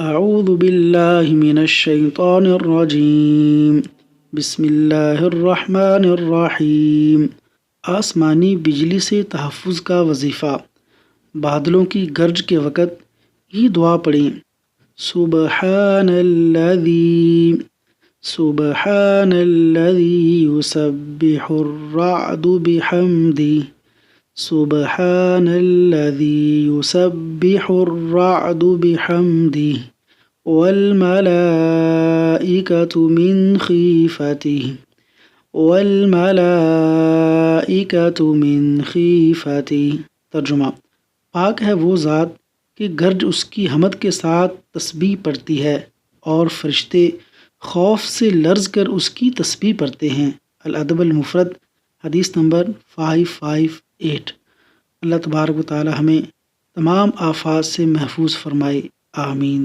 اعوذ باللہ من الشیطان الرجیم بسم اللہ الرحمن الرحیم۔ آسمانی بجلی سے تحفظ کا وظیفہ۔ بادلوں کی گرج کے وقت یہ دعا پڑھیں: سبحان الذی یسبح الرعد بحمدہ، سبحان الذی یسبح الرعد بحمدہ والملائکۃ من خیفتہ۔ ترجمہ: پاک ہے وہ ذات کہ گرج اس کی حمد کے ساتھ تسبیح پڑھتی ہے اور فرشتے خوف سے لرز کر اس کی تسبیح پڑھتے ہیں۔ الادب المفرد، حدیث نمبر 558۔ اللہ تبارک و تعالی ہمیں تمام آفات سے محفوظ فرمائے، آمین۔